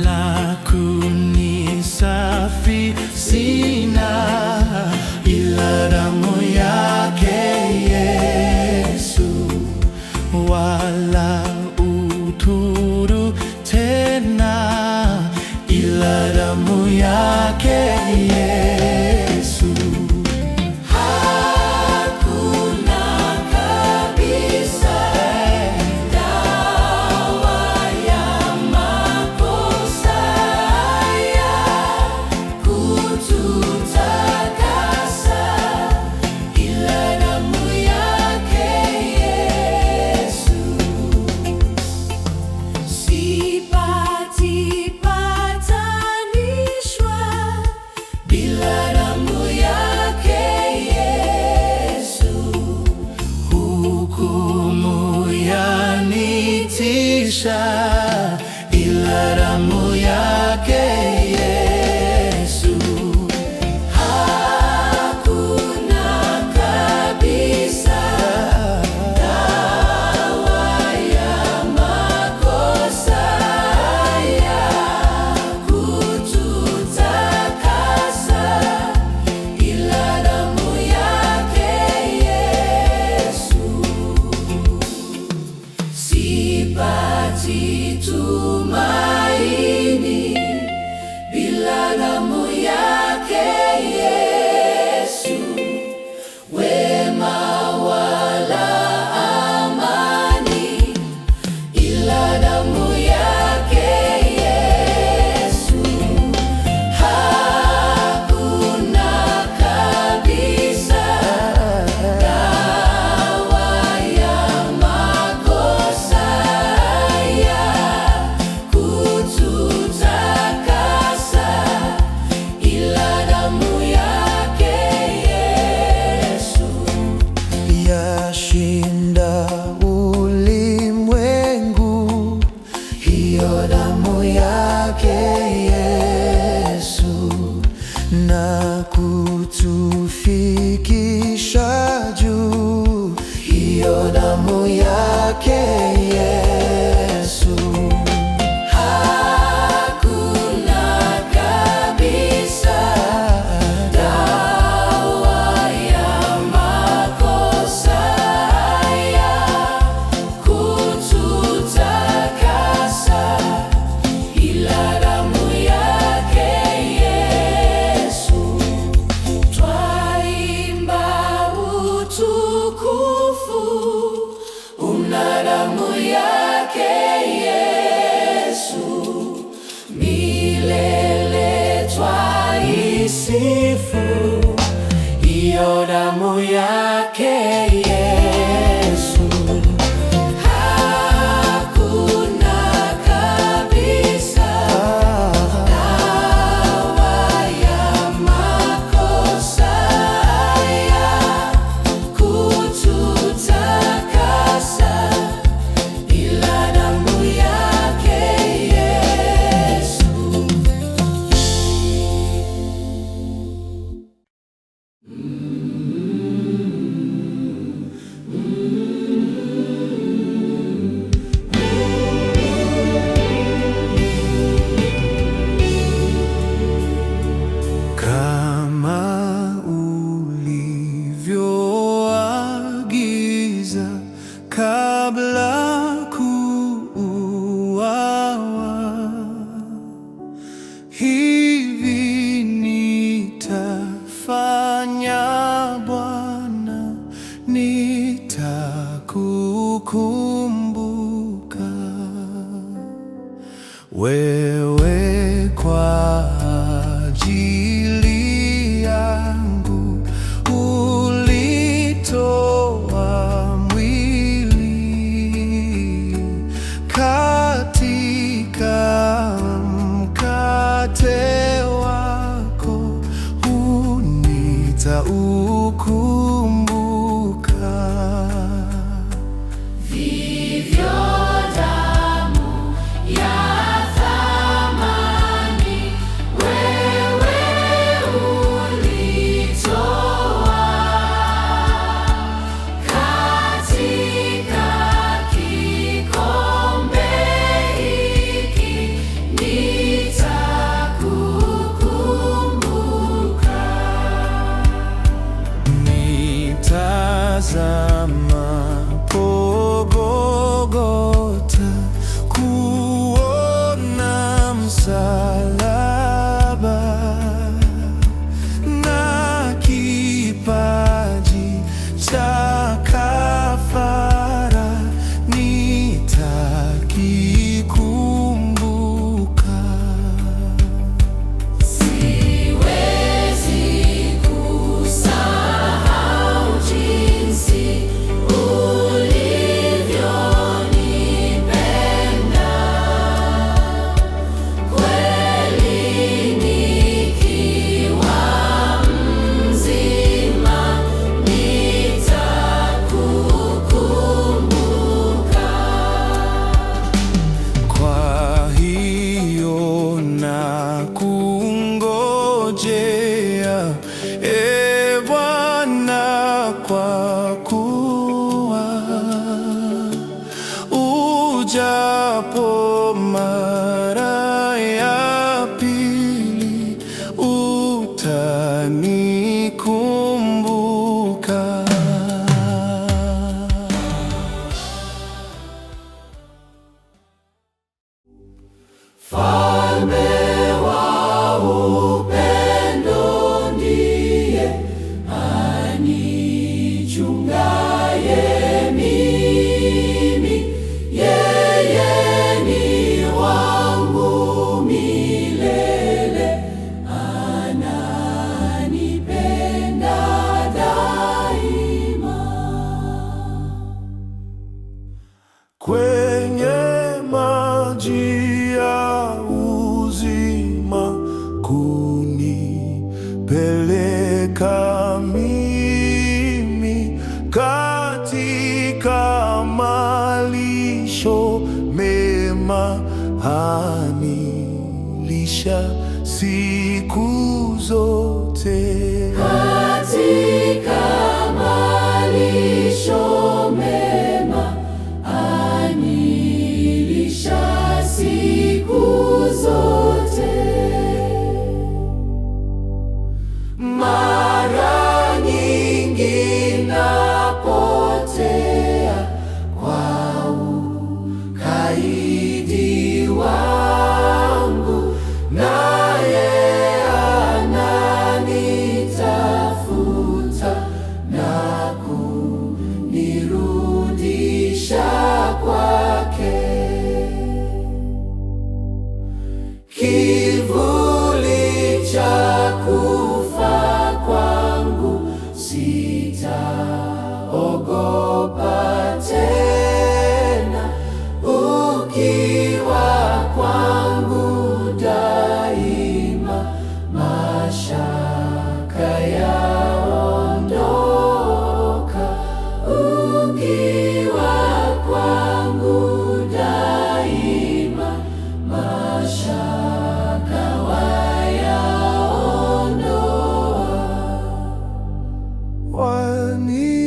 La kunisafi sina, ila damu yake Yesu, wala uturu tena, ila damu yake Yesu. Ila damu yake Yesu, hakuna kabisa dawa ya makosa ya kututakasa, ila damu yake Yesu. Sipati tumaini bila damu yake Yesu, wema wala amani, ila damu yake Yesu. Hakuna kabisa dawa ya makosa ya kututakasa, ila damu yake Yesu. yashinda ulimwengu, hiyo damu yake Yesu, na kutufikisha juu, hiyo damu yake Yesu. Hakuna kabisa dawa ya makosa ya kututakasa, ila damu yake Yesu. Twaimba utukufu, una damu yake Yesu, milele twaisifu, iyo damu yake Yesu. Hakuna kabisa dawa ya makosa ya kututakasa, ila damu yake Yesu. Kama ulivyoagiza kabla kuuawa, hivi nitafanya Bwana. kukumbuka wewe kwa ajili yangu ulitoa mwili katika mkate wako nitaukumbuka. Vivyo damu ya thamani wewe ulitoa katika kikombe hiki nitakukumbuka. Nitazamapo Golgotha kuona msalaba na kipaji cha kafara nitakikumbuka. Siwezi kusahau jinsi ulivyonipenda kweli, nikiwa mzima nitakukumbuka. Kwa hiyo nakungojea, Ee Bwana, kwa kuwa ujapo mara ya pili utanikumbuka. Mfalme wa upendo ndiye anichungaye mimi, yeye ni wangu milele, ananipenda daima. Kwenye maji ya uzima kunipeleka mimi, katika malisho mema anilisha siku zote. Katika malisho mema anilisha siku zote. Mara nyingi napotea kwa ukaidi wangu, naye ananitafuta na kunirudisha kwake. Kivuli cha kufa kwangu sitaogopa tena, ukiwa kwangu daima, mashaka yaondoka, ukiwa kwangu daima, mashaka wayaondoa. Wani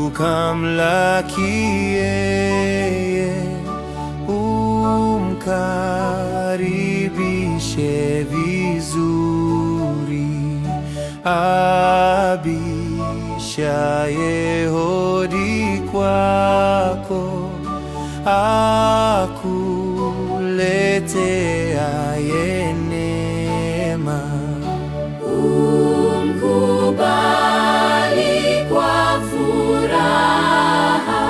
ukamlaki yeye, umkaribishe vizuri, abishaye hodi kwako, akuleteaye neema. Umkubali kwa furaha,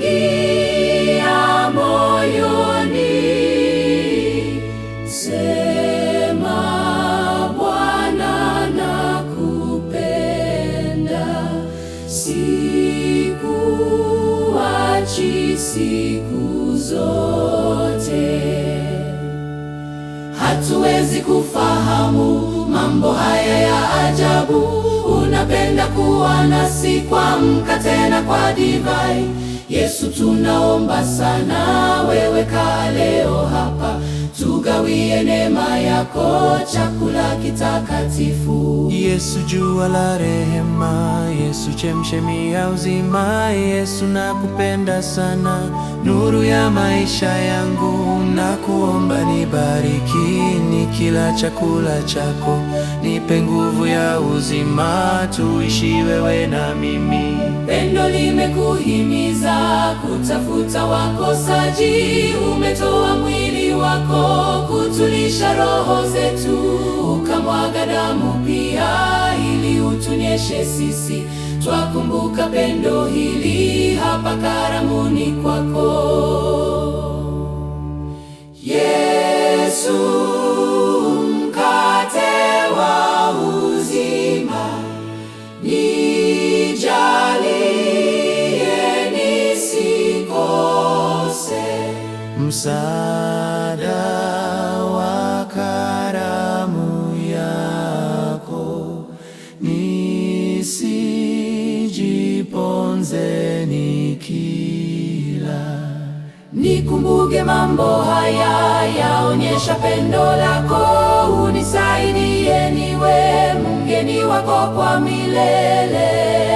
aingia moyoni. Sema, Bwana nakupenda, sikuachi siku zote. Hatuwezi kufahamu mambo haya ya ajabu. Unapenda kuwa nasi kwa mkate na kwa divai. Yesu, tunaomba sana, wewe kaa leo hapa, tugawie neema yako, chakula kitakatifu. Yesu, jua la rehema, Yesu, chemchemi ya uzima, Yesu, nakupenda sana, nuru ya maisha yangu. Nakuomba nibariki nikila chakula chako, nipe nguvu ya uzima, tuishi wewe na mimi. Pendo limekuhimiza kutafuta wakosaji, umetoa mwili wako kutulisha roho zetu, ukamwaga damu pia ili utunyeshe sisi. Twakumbuka pendo hili hapa karamuni kwako. Yesu, mkate wa uzima, nijalie nisikose msaada wa karamu yako, nisijiponze nikila. Nikumbuke mambo haya, yaonyesha pendo lako. Unisaidie niwe mgeni wako kwa milele.